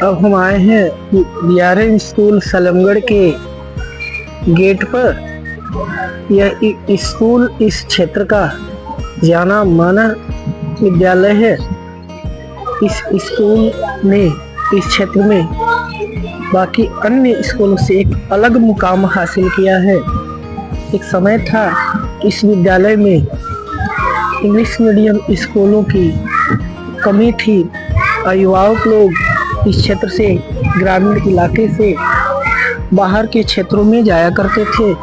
अब हम आए हैं बीआरएम स्कूल सलमगढ़ के गेट पर। यह स्कूल इस क्षेत्र का जाना माना विद्यालय है। इस स्कूल ने इस क्षेत्र में बाकी अन्य स्कूलों से एक अलग मुकाम हासिल किया है। एक समय था इस विद्यालय में इंग्लिश मीडियम स्कूलों की कमी थी। अभिभावक लोग इस क्षेत्र से, ग्रामीण इलाके से बाहर के क्षेत्रों में जाया करते थे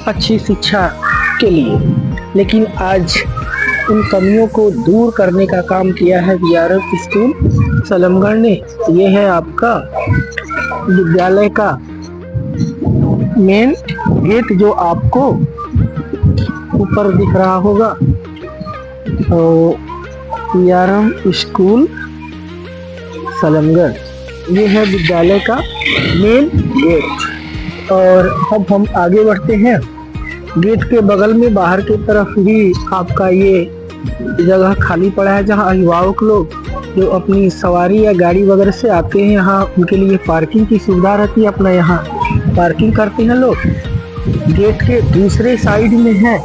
अच्छी शिक्षा के लिए, लेकिन आज उन कमियों को दूर करने का काम किया है बीआरएम स्कूल सलमगढ़ ने। ये है आपका विद्यालय का मेन गेट जो आपको ऊपर दिख रहा होगा, तो बीआरएम स्कूल सलमगढ़ ये है विद्यालय का मेन गेट। और अब हम आगे बढ़ते हैं। गेट के बगल में बाहर की तरफ भी आपका ये जगह खाली पड़ा है, जहां अभिभावक लोग जो अपनी सवारी या गाड़ी वगैरह से आते हैं, यहाँ उनके लिए पार्किंग की सुविधा रहती है। अपना यहाँ पार्किंग करते हैं लोग। गेट के दूसरे साइड में है,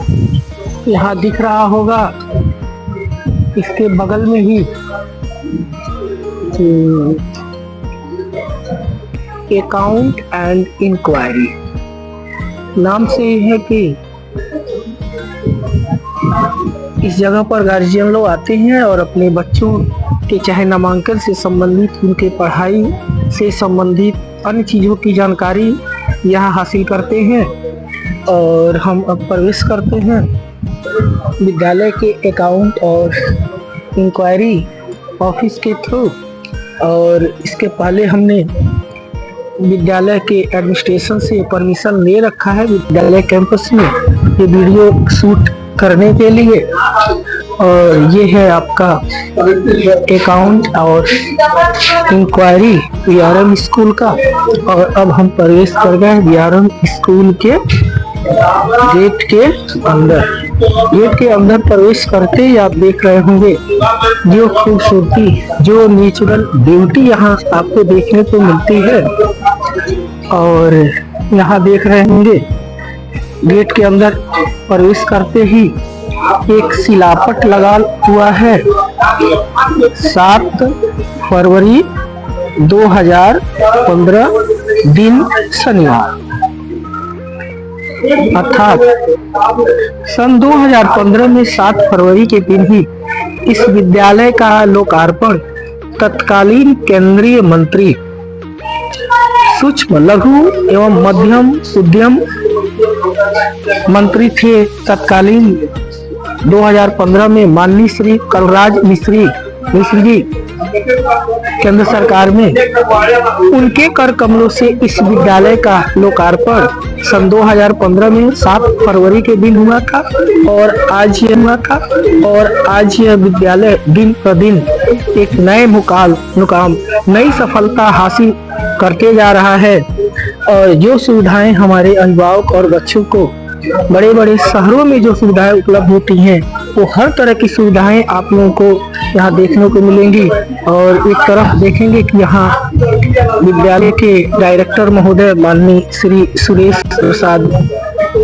यहाँ दिख रहा होगा, इसके बगल में ही अकाउंट एंड इंक्वायरी नाम से ही है कि इस जगह पर गार्जियन लोग आते हैं और अपने बच्चों के चाहे नामांकन से संबंधित, उनके पढ़ाई से संबंधित अन्य चीज़ों की जानकारी यहाँ हासिल करते हैं। और हम अब प्रवेश करते हैं विद्यालय के अकाउंट और इंक्वायरी ऑफिस के थ्रू। और इसके पहले हमने विद्यालय के एडमिनिस्ट्रेशन से परमिशन ले रखा है विद्यालय कैंपस में ये वीडियो शूट करने के लिए। और ये है आपका अकाउंट और इंक्वायरी बीआरएम स्कूल का। और अब हम प्रवेश कर गए बीआरएम स्कूल के गेट के अंदर। गेट के अंदर प्रवेश करते ही आप देख रहे होंगे जो खूबसूरती, जो नेचुरल ब्यूटी यहाँ आपको देखने को मिलती है। और यहाँ देख रहे होंगे गेट के अंदर प्रवेश करते ही एक शिलापट लगा हुआ है 7 फरवरी 2015 दिन शनिवार, अर्थात सन 2015 में 7 फरवरी के दिन ही इस विद्यालय का लोकार्पण तत्कालीन केंद्रीय मंत्री सूक्ष्म लघु एवं मध्यम उद्यम मंत्री थे तत्कालीन 2015 में माननीय श्री कलराज मिश्री जी केंद्र सरकार में, उनके कर कमलों से इस विद्यालय का लोकार्पण सन 2015 में 7 फरवरी के दिन हुआ था। और आज यह हुआ था और आज यह विद्यालय दिन प्रतिदिन एक नए मुकाम, नई सफलता हासिल करते जा रहा है। और जो सुविधाएं हमारे अभिभावक और बच्चों को बड़े बड़े शहरों में जो सुविधाएं उपलब्ध होती हैं, वो हर तरह की सुविधाएं आप लोगों को यहाँ देखने को मिलेंगी। और एक तरफ देखेंगे कि यहाँ विद्यालय के डायरेक्टर महोदय माननीय श्री सुरेश प्रसाद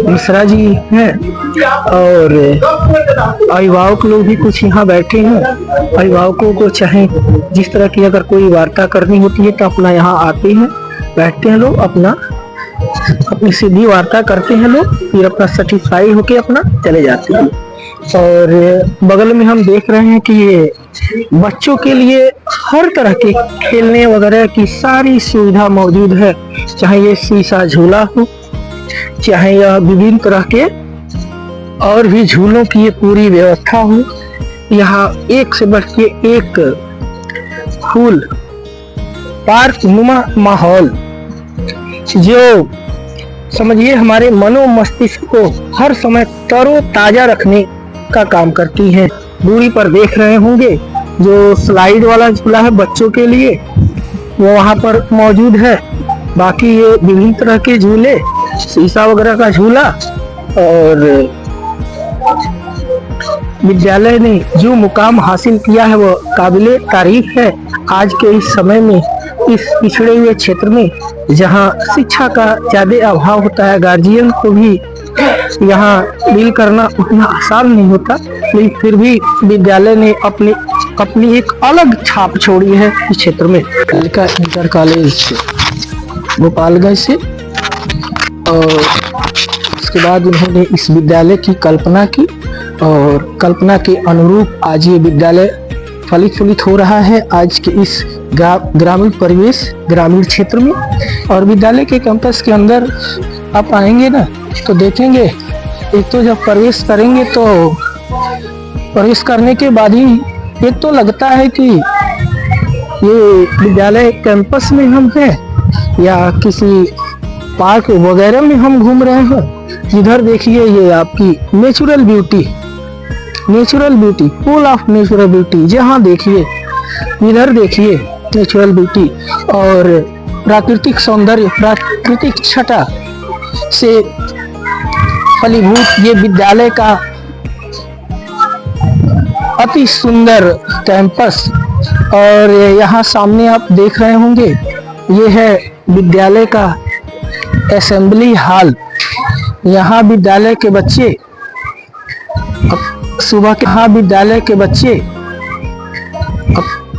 मिश्रा जी हैं। और अभिभावक लोग भी कुछ यहाँ बैठे हैं। अभिभावकों को चाहे जिस तरह की अगर कोई वार्ता करनी होती है तो अपना यहाँ आते हैं, बैठते हैं लोग, अपनी सीधी वार्ता करते हैं लोग, फिर अपना सेटिस्फाई होके अपना चले जाते हैं। और बगल में हम देख रहे हैं कि ये बच्चों के लिए हर तरह के खेलने वगैरह की सारी सुविधा मौजूद है, चाहे ये शीशा झूला हो, चाहे यह विभिन्न तरह के और भी झूलों की ये पूरी व्यवस्था हो। यहाँ एक से बढ़ के एक फूल पार्क नुमा माहौल जो समझिए हमारे मनो मस्तिष्क को हर समय तरोताजा रखने का काम करती है। दूरी पर देख रहे होंगे जो स्लाइड वाला झूला है बच्चों के लिए, वो वहाँ पर मौजूद है। बाकी ये विभिन्न तरह के झूले, शीशा वगैरह का झूला और विद्यालय ने जो मुकाम हासिल किया है वो काबिले तारीफ है। आज के इस समय में इस पिछड़े हुए क्षेत्र में जहाँ शिक्षा का ज्यादा अभाव होता है, गार्जियन को भी यहाँ डील करना उतना आसान नहीं होता, लेकिन फिर भी विद्यालय ने अपनी एक अलग छाप छोड़ी है इस क्षेत्र में। का इंटर कॉलेज गोपालगंज से, और उसके बाद उन्होंने इस विद्यालय की कल्पना की और कल्पना के अनुरूप आज ये विद्यालय फलित फूलित हो रहा है आज के इस ग्रामीण परिवेश, ग्रामीण क्षेत्र में। और विद्यालय के कैंपस के अंदर आप आएंगे ना तो देखेंगे, एक तो जब प्रवेश करेंगे तो प्रवेश करने के बाद ही एक तो लगता है कि ये विद्यालय कैंपस में हम हैं या किसी पार्क वगैरह में हम घूम रहे हैं। इधर देखिए ये आपकी natural beauty, full of natural beauty. जहाँ देखिए इधर देखिए नेचुरल ब्यूटी और प्राकृतिक सौंदर्य, प्राकृतिक छटा से फलीभूत ये विद्यालय का अति सुंदर कैंपस। और यहाँ सामने आप देख रहे होंगे ये है विद्यालय का असेंबली हॉल। यहाँ विद्यालय के बच्चे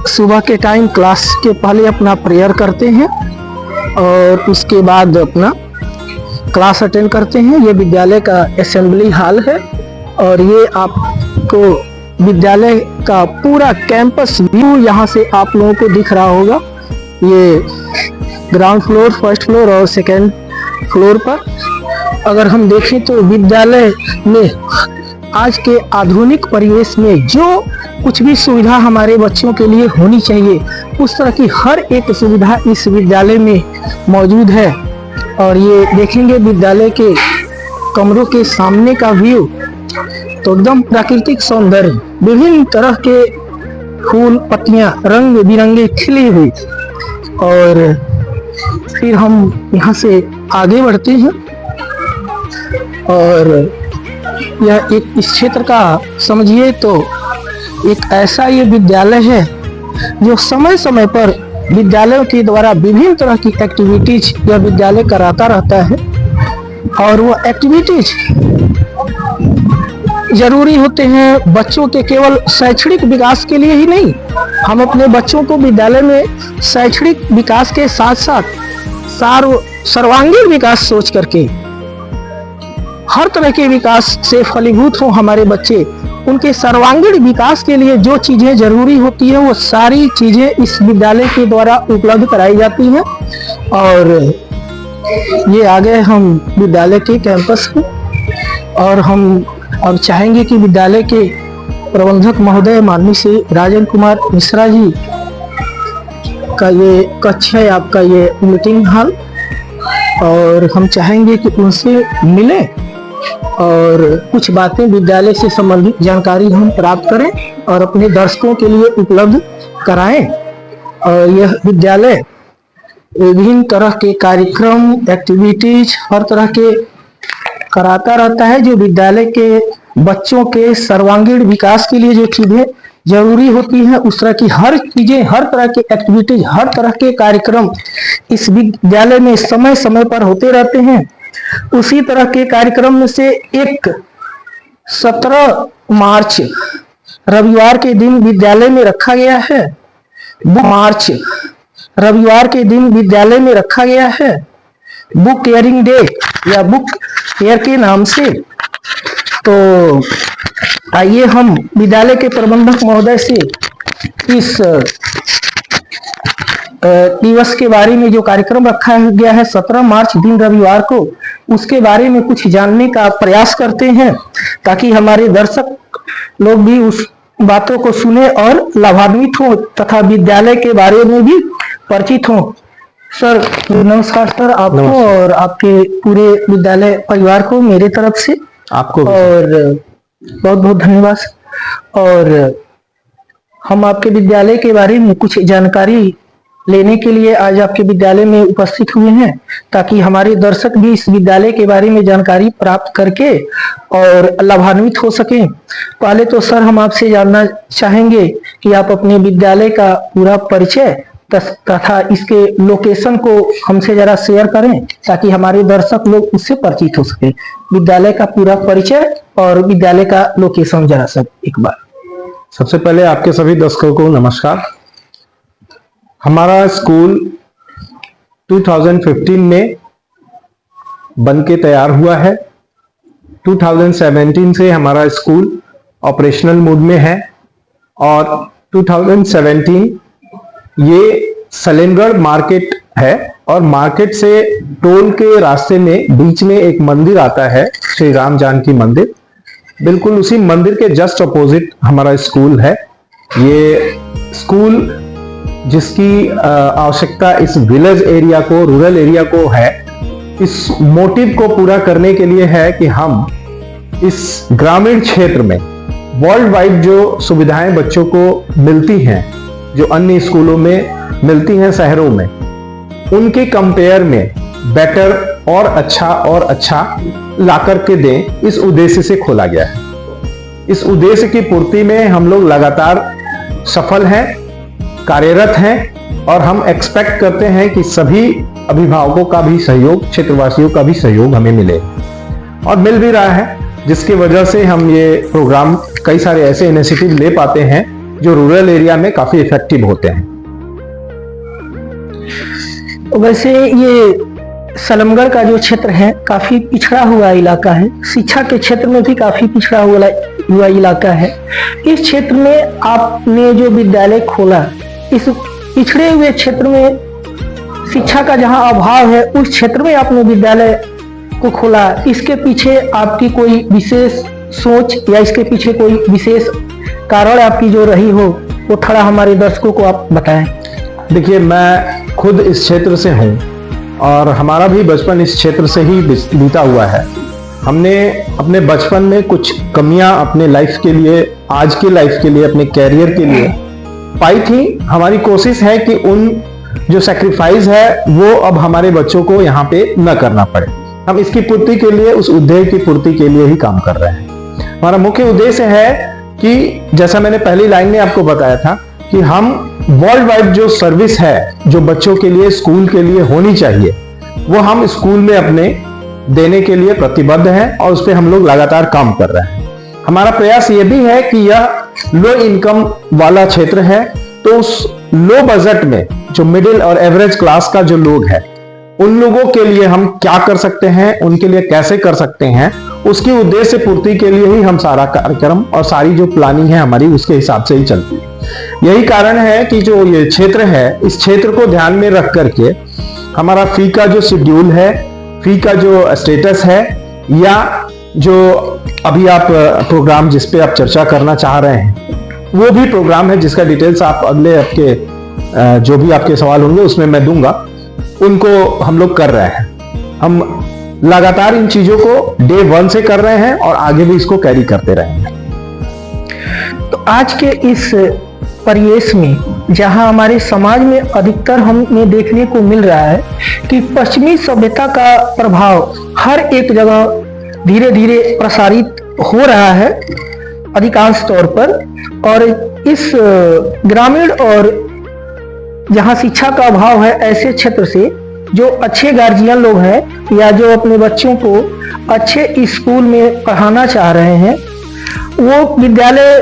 सुबह के टाइम क्लास के पहले अपना प्रेयर करते हैं और उसके बाद अपना क्लास अटेंड करते हैं। ये विद्यालय का असेंबली हॉल है और ये आपको विद्यालय का पूरा कैंपस व्यू यहाँ से आप लोगों को दिख रहा होगा। ये ग्राउंड फ्लोर, फर्स्ट फ्लोर और सेकेंड फ्लोर पर अगर हम देखें तो विद्यालय में आज के आधुनिक परिवेश में जो कुछ भी सुविधा हमारे बच्चों के लिए होनी चाहिए उस तरह की हर एक सुविधा इस विद्यालय में मौजूद है। और ये देखेंगे विद्यालय के कमरों के सामने का व्यू तो एकदम प्राकृतिक सौंदर्य, विभिन्न तरह के फूल पत्तियां रंग बिरंगे खिली हुई। और फिर हम यहाँ से आगे बढ़ते हैं और यह एक इस क्षेत्र का समझिए तो एक ऐसा ये विद्यालय है जो समय समय पर विद्यालयों के द्वारा विभिन्न तरह की एक्टिविटीज यह विद्यालय कराता रहता है। और वो एक्टिविटीज जरूरी होते हैं बच्चों के केवल शैक्षणिक विकास के लिए ही नहीं, हम अपने बच्चों को विद्यालय में शैक्षणिक विकास के साथ साथ सर्वांगीण विकास सोच करके हर तरह के विकास से फलीभूत हो हमारे बच्चे, उनके सर्वांगीण विकास के लिए जो चीजें जरूरी होती है वो सारी चीजें इस विद्यालय के द्वारा उपलब्ध कराई जाती हैं। और ये आ गए हम विद्यालय के कैंपस में और हम अब चाहेंगे कि विद्यालय के प्रबंधक महोदय माननीय श्री राजन कुमार मिश्रा जी का ये कक्ष है, आपका ये मीटिंग हॉल, और हम चाहेंगे कि उनसे मिलें और कुछ बातें विद्यालय से संबंधित जानकारी हम प्राप्त करें और अपने दर्शकों के लिए उपलब्ध कराएं। और यह विद्यालय विभिन्न तरह के कार्यक्रम, एक्टिविटीज हर तरह के कराता रहता है जो विद्यालय के बच्चों के सर्वांगीण विकास के लिए जो चीजें जरूरी होती हैं उस तरह की हर चीजें, हर तरह के एक्टिविटीज, हर तरह के कार्यक्रम इस विद्यालय में समय समय पर होते रहते हैं। उसी तरह के कार्यक्रम में से एक 17 मार्च रविवार के दिन विद्यालय में रखा गया है। मार्च रविवार के दिन विद्यालय में रखा गया है बुक केयरिंग डे या बुक केयर के नाम से। तो आइए हम विद्यालय के प्रबंधक महोदय से इस दिवस के बारे में जो कार्यक्रम रखा गया है 17 मार्च दिन रविवार को, उसके बारे में कुछ जानने का प्रयास करते हैं ताकि हमारे दर्शक लोग भी उस बातों को सुने और लाभान्वित हो तथा विद्यालय के बारे में भी परिचित हो। सर नमस्कार सर, आपको और आपके पूरे विद्यालय परिवार को मेरे तरफ से आपको और बहुत बहुत धन्यवाद। और हम आपके विद्यालय के बारे में कुछ जानकारी लेने के लिए आज आपके विद्यालय में उपस्थित हुए हैं, ताकि हमारे दर्शक भी इस विद्यालय के बारे में जानकारी प्राप्त करके और लाभान्वित हो सकें। पहले तो सर हम आपसे जानना चाहेंगे कि आप अपने विद्यालय का पूरा परिचय तथा इसके लोकेशन को हमसे जरा शेयर करें, ताकि हमारे दर्शक लोग उससे परिचित हो सके। विद्यालय का पूरा परिचय और विद्यालय का लोकेशन जरा सब एक बार। सबसे पहले आपके सभी दर्शकों को नमस्कार। हमारा स्कूल 2015 में बन के तैयार हुआ है। 2017 से हमारा स्कूल ऑपरेशनल मोड में है और 2017 ये सलेमगढ़ मार्केट है और मार्केट से टोल के रास्ते में बीच में एक मंदिर आता है, श्री राम जानकी मंदिर। बिल्कुल उसी मंदिर के जस्ट अपोजिट हमारा स्कूल है। ये स्कूल जिसकी आवश्यकता इस विलेज एरिया को, रूरल एरिया को है, इस मोटिव को पूरा करने के लिए है कि हम इस ग्रामीण क्षेत्र में वर्ल्ड वाइड जो सुविधाएं बच्चों को मिलती हैं, जो अन्य स्कूलों में मिलती हैं शहरों में, उनके कंपेयर में बेटर और अच्छा ला करके दें, इस उद्देश्य से खोला गया है। इस उद्देश्य की पूर्ति में हम लोग लगातार सफल हैं, कार्यरत हैं और हम एक्सपेक्ट करते हैं कि सभी अभिभावकों का भी सहयोग, क्षेत्रवासियों का भी सहयोग हमें मिले और मिल भी रहा है, जिसकी वजह से हम ये प्रोग्राम, कई सारे ऐसे इनिशिएटिव ले पाते हैं जो रूरल एरिया में काफी इफेक्टिव होते हैं। वैसे ये सलेमगढ़ का जो क्षेत्र है काफी पिछड़ा हुआ इलाका है, शिक्षा के क्षेत्र में भी काफी पिछड़ा हुआ इलाका है। इस क्षेत्र में आपने जो विद्यालय खोला, इस पिछड़े हुए क्षेत्र में शिक्षा का जहां अभाव है, उस क्षेत्र में आपने विद्यालय को खोला, इसके पीछे आपकी कोई विशेष सोच या इसके पीछे कोई विशेष कारण आपकी जो रही हो, वो थोड़ा हमारे दर्शकों को आप बताएं। देखिए, मैं खुद इस क्षेत्र से हूँ और हमारा भी बचपन इस क्षेत्र से ही बीता हुआ है। हमने अपने बचपन में कुछ कमियां अपने लाइफ के लिए, आज की लाइफ के लिए, अपने कैरियर के लिए पाई थी। हमारी कोशिश है कि उन जो सैक्रिफाइस है वो अब हमारे बच्चों को यहाँ पे न करना पड़े। हम इसकी पूर्ति के लिए, उस उद्देश्य की पूर्ति के लिए ही काम कर रहे हैं। हमारा मुख्य उद्देश्य है कि जैसा मैंने पहली लाइन में आपको बताया था कि हम वर्ल्ड वाइड जो सर्विस है, जो बच्चों के लिए, स्कूल के लिए होनी चाहिए, वो हम स्कूल में अपने देने के लिए प्रतिबद्ध हैं और उस पर हम लोग लगातार काम कर रहे हैं। हमारा प्रयास ये भी है कि यह लो इनकम वाला क्षेत्र है, तो उस लो बजट में जो मिडिल और एवरेज क्लास का जो लोग है, उन लोगों के लिए हम क्या कर सकते हैं, उनके लिए कैसे कर सकते हैं, उसकी उद्देश्य पूर्ति के लिए ही हम सारा कार्यक्रम और सारी जो प्लानिंग है हमारी, उसके हिसाब से ही चलती है। यही कारण है कि जो ये क्षेत्र है, इस क्षेत्र को ध्यान में रख करके हमारा फी का जो शेड्यूल है, फी का जो स्टेटस है, या जो अभी आप प्रोग्राम जिस पे आप चर्चा करना चाह रहे हैं, वो भी प्रोग्राम है जिसका डिटेल्स आप अगले आपके जो भी आपके सवाल होंगे उसमें मैं दूंगा, उनको हम लोग कर रहे हैं। हम लगातार इन चीजों को डे 1 से कर रहे हैं और आगे भी इसको कैरी करते रहेंगे। तो आज के इस परिवेश में जहां हमारे समाज में अधिकतर हमें देखने को मिल रहा है कि पश्चिमी सभ्यता का प्रभाव हर एक जगह धीरे धीरे प्रसारित हो रहा है अधिकांश तौर पर, और इस ग्रामीण और जहां शिक्षा का अभाव है, ऐसे क्षेत्र से जो अच्छे गार्जियन लोग हैं या जो अपने बच्चों को अच्छे स्कूल में पढ़ाना चाह रहे हैं, वो विद्यालय,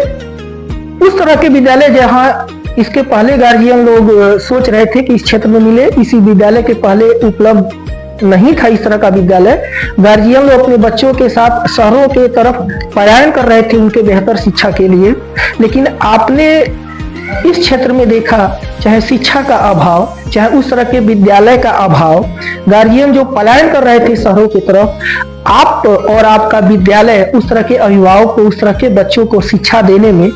उस तरह के विद्यालय जहां इसके पहले गार्जियन लोग सोच रहे थे कि इस क्षेत्र में मिले, इसी विद्यालय के पहले उपलब्ध नहीं था इस तरह का विद्यालय। गार्जियन लोग अपने बच्चों के साथ शहरों के तरफ पलायन कर रहे थे उनके बेहतर शिक्षा के लिए। लेकिन आपने इस क्षेत्र में देखा, चाहे शिक्षा का अभाव, चाहे उस तरह के विद्यालय का अभाव, गार्जियन जो पलायन कर रहे थे शहरों की तरफ, आप और आपका विद्यालय उस तरह के अभिभावक को, उस तरह के बच्चों को शिक्षा देने में,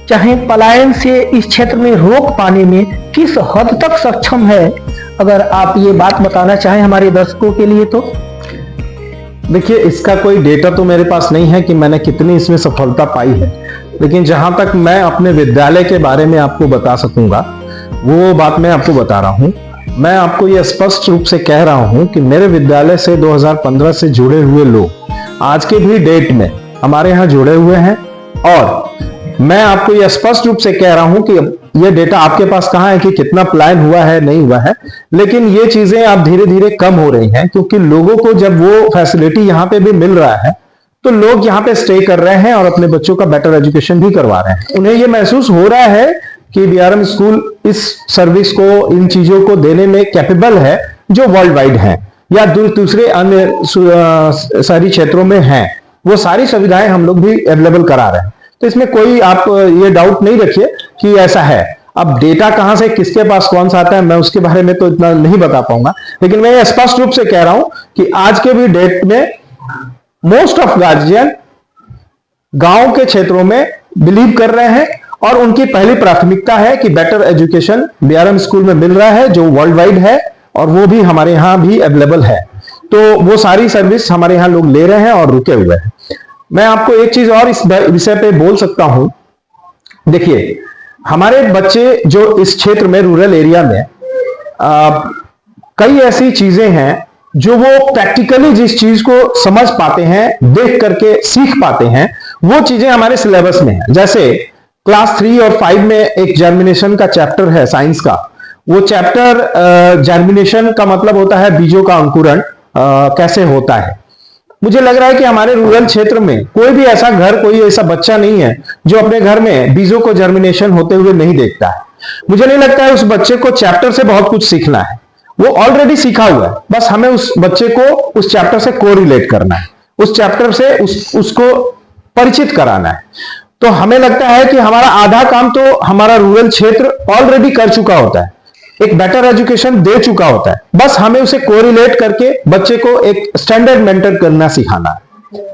चाहे पलायन से इस क्षेत्र में रोक पाने में किस हद तक सक्षम है? अगर आप ये बात बताना चाहें हमारे दर्शकों के लिए तो। देखिए, इसका कोई डेटा तो मेरे पास नहीं है कि मैंने कितनी इसमें सफलता पाई है, लेकिन जहां तक मैं अपने विद्यालय के बारे में आपको बता सकूंगा वो बात मैं आपको बता रहा हूं। मैं आपको ये स्पष्ट रूप से कह रहा हूं कि मेरे विद्यालय से 2015 से जुड़े हुए लोग आज के भी डेट में हमारे यहाँ जुड़े हुए हैं, और मैं आपको ये स्पष्ट रूप से कह रहा हूं कि ये डेटा आपके पास कहां है कि कितना प्लान हुआ है, नहीं हुआ है, लेकिन ये चीजें अब धीरे धीरे कम हो रही हैं, क्योंकि लोगों को जब वो फैसिलिटी यहाँ पे भी मिल रहा है तो लोग यहाँ पे स्टे कर रहे हैं और अपने बच्चों का बेटर एजुकेशन भी करवा रहे हैं। उन्हें ये महसूस हो रहा है कि बीआरएम स्कूल इस सर्विस को, इन चीजों को देने में कैपेबल है जो वर्ल्ड वाइड है या दूसरे अन्य शहरी क्षेत्रों में हैं। वो सारी सुविधाएं हम लोग भी अवेलेबल करा रहे हैं। तो इसमें कोई आप ये डाउट नहीं रखिए कि ऐसा है। अब डेटा कहां से किसके पास कौन सा आता है मैं उसके बारे में तो इतना नहीं बता पाऊंगा, लेकिन मैं ये स्पष्ट रूप से कह रहा हूं कि आज के भी डेट में मोस्ट ऑफ गार्जियन गांव के क्षेत्रों में बिलीव कर रहे हैं और उनकी पहली प्राथमिकता है कि बेटर एजुकेशन बीआरएम स्कूल में मिल रहा है जो वर्ल्ड वाइड है, और वो भी हमारे यहां भी अवेलेबल है। तो वो सारी सर्विस हमारे यहां लोग ले रहे हैं और रुके हुए हैं। मैं आपको एक चीज और इस विषय पे बोल सकता हूं। देखिए, हमारे बच्चे जो इस क्षेत्र में, रूरल एरिया में, कई ऐसी चीजें हैं जो वो प्रैक्टिकली जिस चीज को समझ पाते हैं, देख करके सीख पाते हैं, वो चीजें हमारे सिलेबस में है। जैसे क्लास 3 और 5 में एक जर्मिनेशन का चैप्टर है साइंस का। वो चैप्टर जर्मिनेशन का मतलब होता है बीजों का अंकुरण कैसे होता है। मुझे लग रहा है कि हमारे रूरल क्षेत्र में कोई भी ऐसा घर, कोई ऐसा बच्चा नहीं है जो अपने घर में बीजों को जर्मिनेशन होते हुए नहीं देखता है। मुझे नहीं लगता है उस बच्चे को चैप्टर से बहुत कुछ सीखना है, वो ऑलरेडी सीखा हुआ है, बस हमें उस बच्चे को उस चैप्टर से कोरिलेट करना है, उस चैप्टर से उसको परिचित कराना है। तो हमें लगता है कि हमारा आधा काम तो हमारा रूरल क्षेत्र ऑलरेडी कर चुका होता है, एक बेटर एजुकेशन दे चुका होता है, बस हमें उसे कोरिलेट करके बच्चे को एक स्टैंडर्ड मेंटेन करना सिखाना है।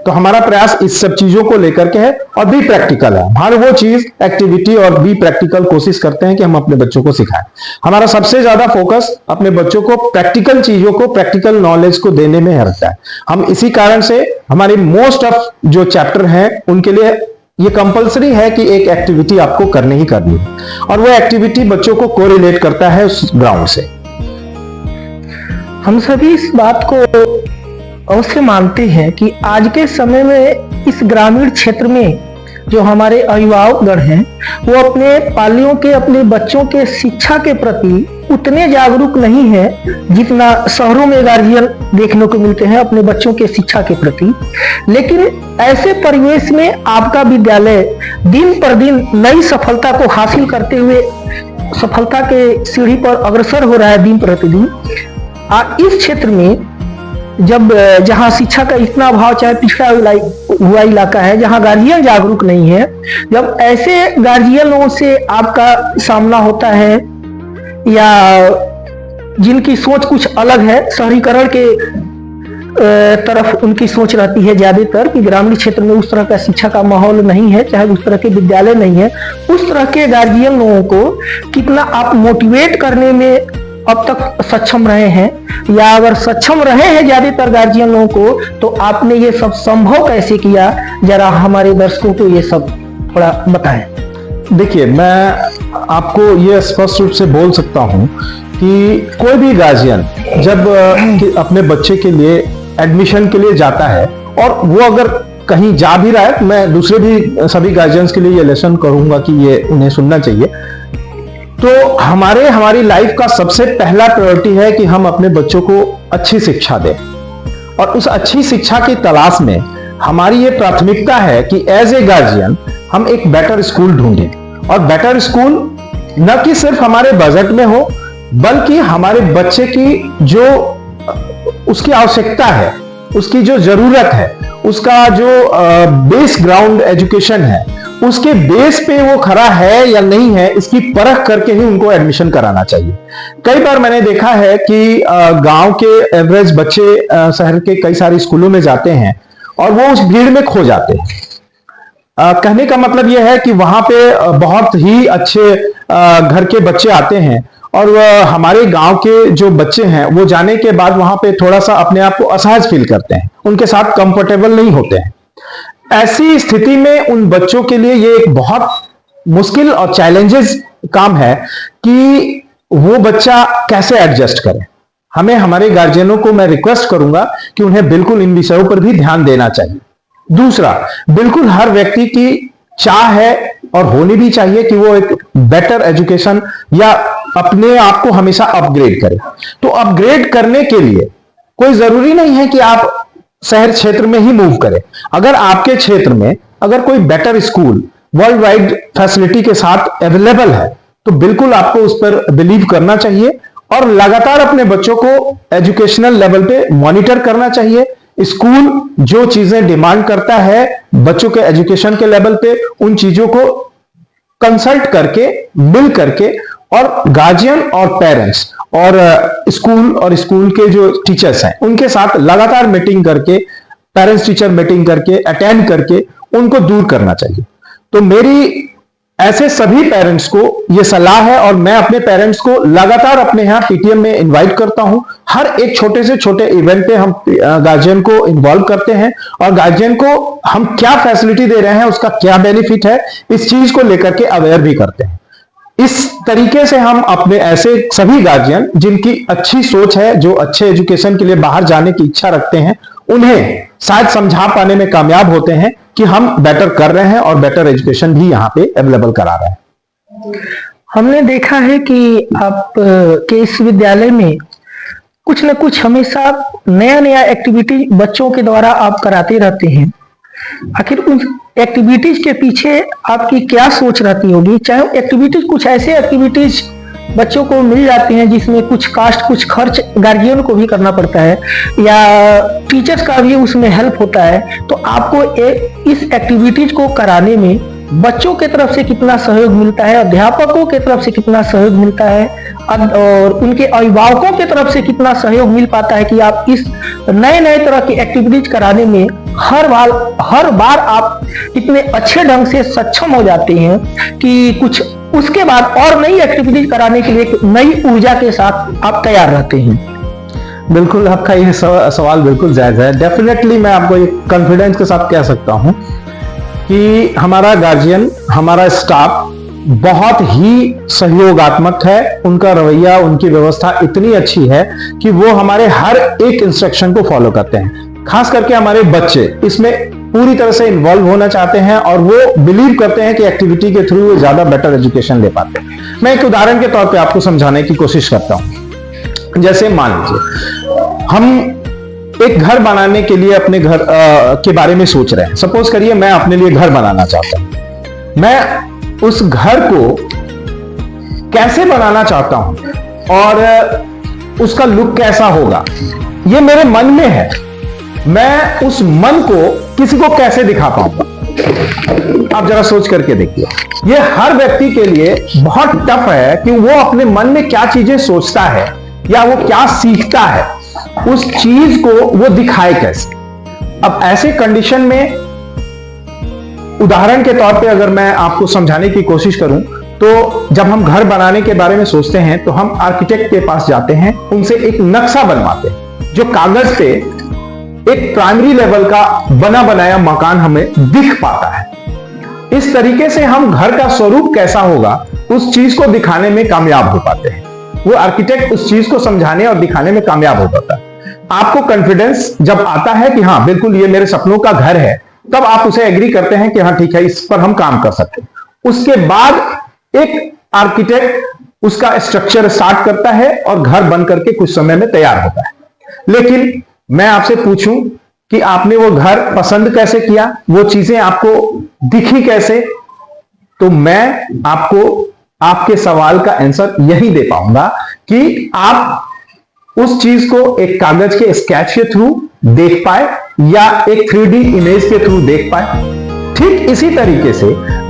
तो हमारा प्रयास इस सब चीजों को लेकर के है और भी प्रैक्टिकल है। हर वो चीज, एक्टिविटी और भी प्रैक्टिकल कोशिश करते हैं कि हम अपने बच्चों को सिखाएं। हमारा सबसे ज्यादा फोकस अपने बच्चों को प्रैक्टिकल चीजों को, प्रैक्टिकल नॉलेज को देने में रहता है। हम इसी कारण से हमारी मोस्ट ऑफ जो चैप्टर हैं उनके लिए ये कंपलसरी है कि एक एक्टिविटी आपको करनी ही करनी है, और वो एक्टिविटी बच्चों को कोरिलेट करता है उस ग्राउंड से। हम सभी इस बात को अवश्य मानते हैं कि आज के समय में इस ग्रामीण क्षेत्र में जो हमारे अभिभावकगण हैं वो अपने पालियों के, अपने बच्चों के शिक्षा के प्रति उतने जागरूक नहीं है जितना शहरों में गार्जियन देखने को मिलते हैं अपने बच्चों के शिक्षा के प्रति। लेकिन ऐसे परिवेश में आपका विद्यालय दिन पर दिन नई सफलता को हासिल करते हुए सफलता के सीढ़ी पर अग्रसर हो रहा है दिन प्रतिदिन। इस क्षेत्र में जहां शिक्षा का इतना अभाव, चाहे पिछड़ा हुआ इलाका है जहां गार्जियन जागरूक नहीं है, जब ऐसे गार्जियनों से आपका सामना होता है या जिनकी सोच कुछ अलग है, शहरीकरण के तरफ उनकी सोच रहती है ज्यादातर कि ग्रामीण क्षेत्र में उस तरह का शिक्षा का माहौल नहीं है, चाहे उस तरह के विद्यालय नहीं है, उस तरह के गार्जियन लोगों को कितना आप मोटिवेट करने में अब तक सक्षम रहे हैं, या अगर सक्षम रहे हैं ज्यादातर गार्जियन लोगों को, तो आपने ये सब संभव कैसे किया, जरा हमारे दर्शकों को ये सब थोड़ा बताएं। देखिए, मैं आपको ये स्पष्ट रूप से बोल सकता हूं कि कोई भी गार्जियन जब अपने बच्चे के लिए एडमिशन के लिए जाता है, और वो अगर कहीं जा भी रहा है, मैं दूसरे भी सभी गार्जियंस के लिए ये लेसन करूंगा कि ये उन्हें सुनना चाहिए। तो हमारी लाइफ का सबसे पहला प्रायोरिटी है कि हम अपने बच्चों को अच्छी शिक्षा दें, और उस अच्छी शिक्षा की तलाश में हमारी ये प्राथमिकता है कि एज ए गार्जियन हम एक बेटर स्कूल ढूंढें, और बेटर स्कूल न कि सिर्फ हमारे बजट में हो, बल्कि हमारे बच्चे की जो उसकी आवश्यकता है, उसकी जो जरूरत है, उसका जो बेस ग्राउंड एजुकेशन है, उसके बेस पे वो खरा है या नहीं है, इसकी परख करके ही उनको एडमिशन कराना चाहिए। कई बार मैंने देखा है कि गांव के एवरेज बच्चे शहर के कई सारे स्कूलों में जाते हैं और वो उस भीड़ में खो जाते हैं। कहने का मतलब यह है कि वहां पे बहुत ही अच्छे घर के बच्चे आते हैं, और हमारे गांव के जो बच्चे हैं वो जाने के बाद वहां पे थोड़ा सा अपने आप को असहज फील करते हैं, उनके साथ कंफर्टेबल नहीं होते हैं। ऐसी स्थिति में उन बच्चों के लिए ये एक बहुत मुश्किल और चैलेंजेस काम है कि वो बच्चा कैसे एडजस्ट करे। हमें हमारे गार्जियनों को मैं रिक्वेस्ट करूंगा कि उन्हें बिल्कुल इन विषयों पर भी ध्यान देना चाहिए। दूसरा, बिल्कुल हर व्यक्ति की चाह है और होनी भी चाहिए कि वो एक बेटर एजुकेशन या अपने आप को हमेशा अपग्रेड करे। तो अपग्रेड करने के लिए कोई जरूरी नहीं है कि आप शहर क्षेत्र में ही मूव करें। अगर आपके क्षेत्र में अगर कोई better school world wide facility के साथ अवेलेबल है तो बिल्कुल आपको उस पर बिलीव करना चाहिए और लगातार अपने बच्चों को एजुकेशनल लेवल पे मॉनिटर करना चाहिए। स्कूल जो चीजें डिमांड करता है बच्चों के एजुकेशन के लेवल पे, उन चीजों को कंसल्ट करके, मिल करके, और गार्जियन और पेरेंट्स और स्कूल के जो टीचर्स हैं उनके साथ लगातार मीटिंग करके, पेरेंट्स टीचर मीटिंग करके, अटेंड करके उनको दूर करना चाहिए। तो मेरी ऐसे सभी पेरेंट्स को यह सलाह है और मैं अपने पेरेंट्स को लगातार अपने यहां पीटीएम में इनवाइट करता हूं। हर एक छोटे से छोटे इवेंट पे हम गार्जियन को इन्वॉल्व करते हैं और गार्जियन को हम क्या फैसिलिटी दे रहे हैं, उसका क्या बेनिफिट है, इस चीज को लेकर के अवेयर भी करते हैं। इस तरीके से हम अपने ऐसे सभी गार्जियन जिनकी अच्छी सोच है, जो अच्छे एजुकेशन के लिए बाहर जाने की इच्छा रखते हैं, उन्हें शायद समझा पाने में कामयाब होते हैं कि हम बेटर कर रहे हैं और बेटर एजुकेशन भी यहाँ पे अवेलेबल करा रहे हैं। हमने देखा है कि आप के इस विद्यालय में कुछ न कुछ हमेशा नया नया एक्टिविटी बच्चों के द्वारा आप कराते रहते हैं। आखिर उन एक्टिविटीज के पीछे आपकी क्या सोच रहती होगी? चाहे एक्टिविटीज कुछ ऐसे एक्टिविटीज बच्चों को मिल जाती हैं जिसमें कुछ कास्ट, कुछ खर्च गार्जियन को भी करना पड़ता है या टीचर्स का भी उसमें हेल्प होता है, तो आपको इस एक्टिविटीज को कराने में बच्चों के तरफ से कितना सहयोग मिलता है, अध्यापकों के तरफ से कितना सहयोग मिलता है और उनके अभिभावकों के तरफ से कितना सहयोग मिल पाता है कि आप इस नए नए तरह की एक्टिविटीज कराने में हर बार आप इतने अच्छे ढंग से सक्षम हो जाते हैं कि कुछ उसके बाद और नई एक्टिविटीज कराने के लिए एक नई ऊर्जा के साथ आप तैयार रहते हैं? बिल्कुल, आपका यह सवाल बिल्कुल जायज है। डेफिनेटली मैं आपको ये कॉन्फिडेंस के साथ कह सकता हूं कि हमारा गार्जियन, हमारा स्टाफ बहुत ही सहयोगात्मक है। उनका रवैया, उनकी व्यवस्था इतनी अच्छी है कि वो हमारे हर एक इंस्ट्रक्शन को फॉलो करते हैं। खास करके हमारे बच्चे इसमें पूरी तरह से इन्वॉल्व होना चाहते हैं और वो बिलीव करते हैं कि एक्टिविटी के थ्रू वो ज्यादा बेटर एजुकेशन ले पाते हैं। मैं एक उदाहरण के तौर पे आपको समझाने की कोशिश करता हूं। जैसे मान लीजिए हम एक घर बनाने के लिए अपने घर के बारे में सोच रहे हैं। सपोज करिए मैं अपने लिए घर बनाना चाहता हूं। मैं उस घर को कैसे बनाना चाहता हूं और उसका लुक कैसा होगा, ये मेरे मन में है। मैं उस मन को किसी को कैसे दिखा पाऊंगा? आप जरा सोच करके देखिए। ये हर व्यक्ति के लिए बहुत टफ है कि वो अपने मन में क्या चीजें सोचता है या वो क्या सीखता है, उस चीज को वो दिखाए कैसे। अब ऐसे कंडीशन में उदाहरण के तौर पे अगर मैं आपको समझाने की कोशिश करूं तो जब हम घर बनाने के बारे में सोचते हैं तो हम आर्किटेक्ट के पास जाते हैं, उनसे एक नक्शा बनवाते हैं जो कागज पे एक प्राइमरी लेवल का बना बनाया मकान हमें दिख पाता है। इस तरीके से हम घर का स्वरूप कैसा होगा उस चीज को दिखाने में कामयाब हो पाते हैं। वो आर्किटेक्ट उस चीज को समझाने और दिखाने में कामयाब हो पाता है। आपको कॉन्फिडेंस जब आता है कि हाँ बिल्कुल ये मेरे सपनों का घर है, तब आप उसे एग्री करते हैं कि हाँ ठीक है, इस पर हम काम कर सकते हैं। उसके बाद एक आर्किटेक्ट उसका स्ट्रक्चर स्टार्ट करता है और घर बन करके कुछ समय में तैयार होता है। लेकिन मैं आपसे पूछूं कि आपने वो घर पसंद कैसे किया, वो चीजें आपको दिखी कैसे, तो मैं आपको आपके सवाल का आंसर यही दे पाऊंगा कि आप उस चीज को एक कागज के स्केच के थ्रू देख पाए या एक 3D इमेज के थ्रू देख पाए। ठीक इसी तरीके से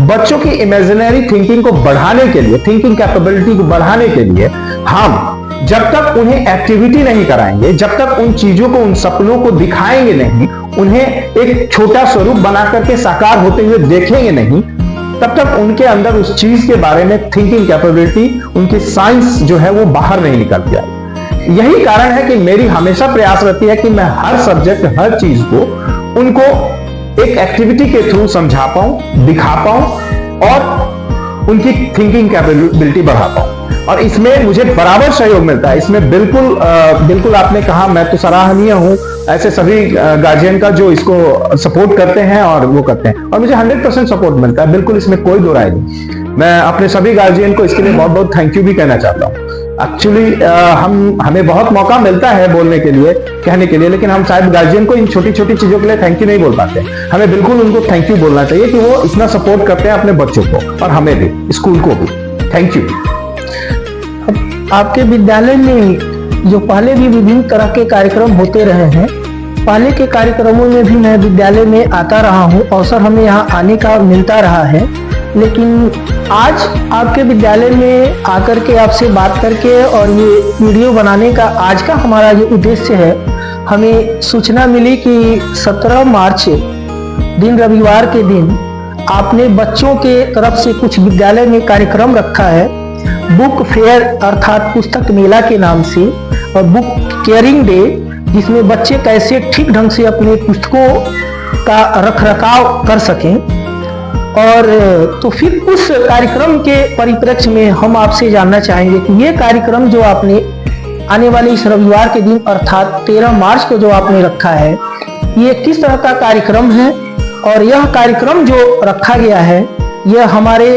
बच्चों की इमेजिनरी थिंकिंग को बढ़ाने के लिए, थिंकिंग कैपेबिलिटी को बढ़ाने के लिए हम जब तक उन्हें एक्टिविटी नहीं कराएंगे, जब तक उन चीजों को, उन सपनों को दिखाएंगे नहीं, उन्हें एक छोटा स्वरूप बना करके साकार होते हुए देखेंगे नहीं, तब तक उनके अंदर उस चीज के बारे में थिंकिंग कैपेबिलिटी, उनकी साइंस जो है वो बाहर नहीं निकल के आई। यही कारण है कि मेरी हमेशा प्रयास रहती है कि मैं हर सब्जेक्ट, हर चीज को उनको एक एक्टिविटी के थ्रू समझा पाऊं, दिखा पाऊं और उनकी थिंकिंग कैपेबिलिटी बढ़ा पाऊं। और इसमें मुझे बराबर सहयोग मिलता है। इसमें बिल्कुल आपने कहा, मैं तो सराहनीय हूं ऐसे सभी गार्जियन का जो इसको सपोर्ट करते हैं और वो करते हैं, और मुझे 100% सपोर्ट मिलता है, बिल्कुल इसमें कोई दो राय नहीं। मैं अपने सभी गार्जियन को इसके लिए बहुत बहुत थैंक यू भी कहना चाहता हूँ। एक्चुअली हमें बहुत मौका मिलता है बोलने के लिए, कहने के लिए, लेकिन हम शायद गार्जियन को इन छोटी छोटी चीजों के लिए थैंक यू नहीं बोल पाते। हमें बिल्कुल उनको थैंक यू बोलना चाहिए कि वो इतना सपोर्ट करते हैं अपने बच्चों को, और हमें भी, स्कूल को भी। Thank you. आपके विद्यालय में जो पहले भी विभिन्न तरह के कार्यक्रम होते रहे हैं, पहले के कार्यक्रमों में भी मैं विद्यालय में आता रहा हूं, अवसर हमें यहाँ आने का मिलता रहा है, लेकिन आज आपके विद्यालय में आकर के आपसे बात करके और ये वीडियो बनाने का आज का हमारा जो उद्देश्य है, हमें सूचना मिली कि 17 मार्च दिन रविवार के दिन आपने बच्चों के तरफ से कुछ विद्यालय में कार्यक्रम रखा है, बुक फेयर अर्थात पुस्तक मेला के नाम से, और बुक केयरिंग डे, जिसमें बच्चे कैसे ठीक ढंग से अपने पुस्तकों का रखरखाव कर सकें। और तो फिर उस कार्यक्रम के परिप्रेक्ष्य में हम आपसे जानना चाहेंगे कि ये कार्यक्रम जो आपने आने वाले इस रविवार के दिन अर्थात 13 मार्च को जो आपने रखा है, ये किस तरह का कार्यक्रम है, और यह कार्यक्रम जो रखा गया है यह हमारे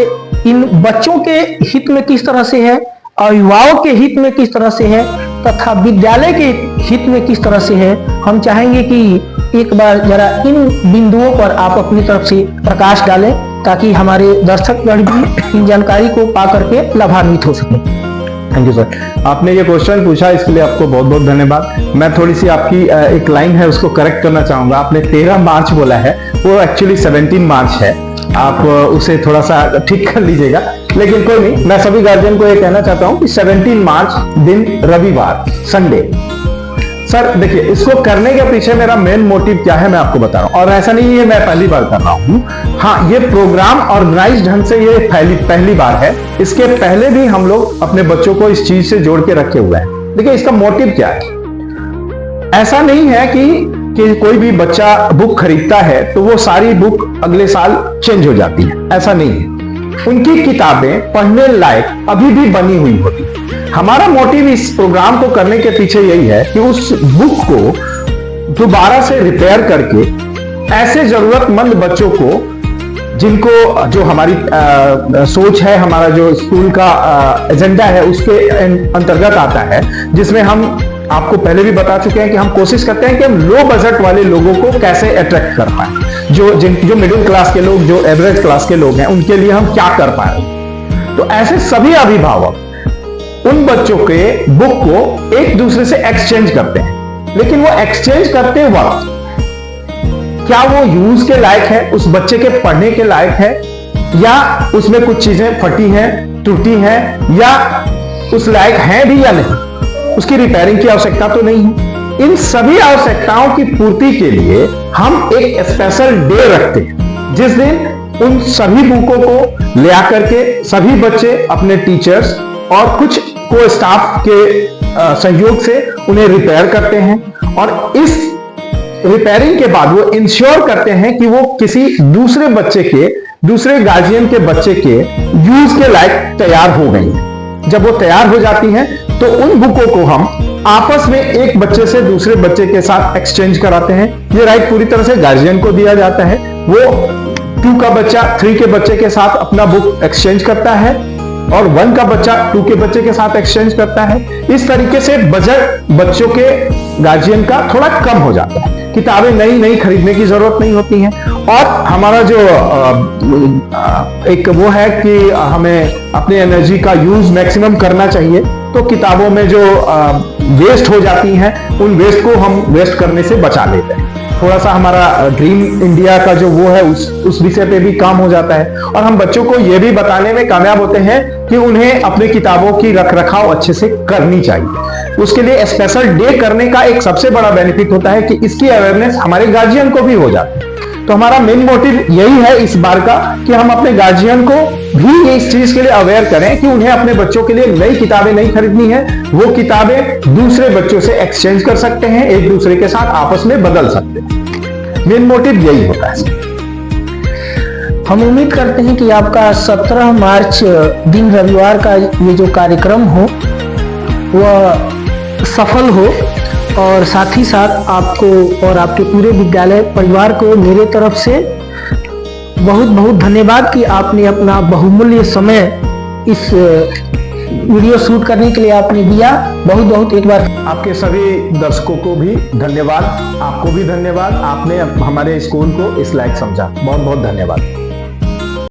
इन बच्चों के हित में किस तरह से है, अभिभावक के हित में किस तरह से है, तथा विद्यालय के हित में किस तरह से है। हम चाहेंगे कि एक बार जरा इन बिंदुओं पर आप अपनी तरफ से प्रकाश डालें, ताकि हमारे दर्शकगण भी इन जानकारी को पा करके लाभान्वित हो सकें। Thank you sir. आपने ये क्वेश्चन पूछा, इसके लिए आपको बहुत बहुत धन्यवाद। मैं थोड़ी सी आपकी एक लाइन है उसको करेक्ट करना चाहूंगा। आपने 13 मार्च बोला है, वो एक्चुअली 17 मार्च है, आप उसे थोड़ा सा ठीक कर लीजिएगा, लेकिन कोई नहीं। मैं सभी गार्जियन को ये कहना चाहता हूं कि 17 मार्च दिन रविवार, संडे। सर देखिए, इसको करने के पीछे मेरा मेन मोटिव क्या है मैं आपको बता रहा हूं, और ऐसा नहीं है मैं पहली बार कर रहा हूं। हाँ, ये प्रोग्राम ऑर्गेनाइज ढंग से ये पहली बार है। इसके पहले भी हम लोग अपने बच्चों को इस चीज से जोड़ के रखे हुए हैं। देखिए, इसका मोटिव क्या है। ऐसा नहीं है कि कोई भी बच्चा बुक खरीदता है तो वो सारी बुक अगले साल चेंज हो जाती है, ऐसा नहीं है। उनकी किताबें पढ़ने लायक अभी भी बनी हुई होती है। हमारा मोटिव इस प्रोग्राम को करने के पीछे यही है कि उस बुक को दोबारा से रिपेयर करके ऐसे जरूरतमंद बच्चों को, जिनको जो हमारी सोच है, हमारा जो स्कूल का एजेंडा है उसके अंतर्गत आता है, जिसमें हम आपको पहले भी बता चुके हैं कि हम कोशिश करते हैं कि हम लो बजट वाले लोगों को कैसे अट्रैक्ट कर पाए। जो मिडिल क्लास के लोग, जो एवरेज क्लास के लोग हैं, उनके लिए हम क्या कर पाए। तो ऐसे सभी अभिभावक उन बच्चों के बुक को एक दूसरे से एक्सचेंज करते हैं, लेकिन वो एक्सचेंज करते वक्त क्या वो यूज के लायक है, उस बच्चे के पढ़ने के लायक है, या उसमें कुछ चीजें फटी हैं, टूटी हैं, या उस लायक हैं भी या नहीं, उसकी रिपेयरिंग की आवश्यकता तो नहीं है। इन सभी आवश्यकताओं की पूर्ति के लिए हम एक स्पेशल डे रखते हैं, जिस दिन उन सभी बुकों को ले आकर के सभी बच्चे अपने टीचर्स और कुछ को स्टाफ के सहयोग से उन्हें रिपेयर करते हैं, और इस रिपेयरिंग के बाद वो इंश्योर करते हैं कि वो किसी दूसरे बच्चे के, दूसरे गार्जियन के बच्चे के यूज के लायक तैयार हो गई हैं। जब वो तैयार हो जाती हैं तो उन बुकों को हम आपस में एक बच्चे से दूसरे बच्चे के साथ एक्सचेंज कराते हैं। ये राइट पूरी तरह से गार्जियन को दिया जाता है। वो 2 का बच्चा 3 के बच्चे के साथ अपना बुक एक्सचेंज करता है, और 1 का बच्चा 2 के बच्चे के साथ एक्सचेंज करता है। इस तरीके से बजट बच्चों के गार्जियन का थोड़ा कम हो जाता है। किताबें नई खरीदने की जरूरत नहीं होती है। और हमारा जो एक वो है कि हमें अपनी एनर्जी का यूज मैक्सिमम करना चाहिए, तो किताबों में जो वेस्ट हो जाती हैं उन वेस्ट को हम वेस्ट करने से बचा लेते हैं। थोड़ा सा हमारा ड्रीम इंडिया का जो वो है उस विषय पे भी काम हो जाता है, और हम बच्चों को ये भी बताने में कामयाब होते हैं कि उन्हें अपने किताबों की रखरखाव अच्छे से करनी चाहिए। उसके लिए स्पेशल डे करने का एक सबसे बड़ा बेनिफिट होता है कि इसकी अवेयरनेस हमारे गार्जियन को भी हो जाती है। तो हमारा मेन मोटिव यही है इस बार का कि हम अपने गार्जियन को भी इस चीज के लिए अवेयर करें कि उन्हें अपने बच्चों के लिए नई किताबें नहीं खरीदनी है, वो किताबें दूसरे बच्चों से एक्सचेंज कर सकते हैं, एक दूसरे के साथ आपस में बदल सकते हैं। मेन मोटिव यही होता है। हम उम्मीद करते हैं कि आपका 17 मार्च दिन रविवार का ये जो कार्यक्रम हो वह सफल हो, और साथ ही साथ आपको और आपके पूरे विद्यालय परिवार को मेरे तरफ से बहुत बहुत धन्यवाद कि आपने अपना बहुमूल्य समय इस वीडियो शूट करने के लिए आपने दिया। बहुत बहुत एक बार आपके सभी दर्शकों को भी धन्यवाद, आपको भी धन्यवाद, आपने हमारे स्कूल को इस लायक समझा। बहुत बहुत धन्यवाद।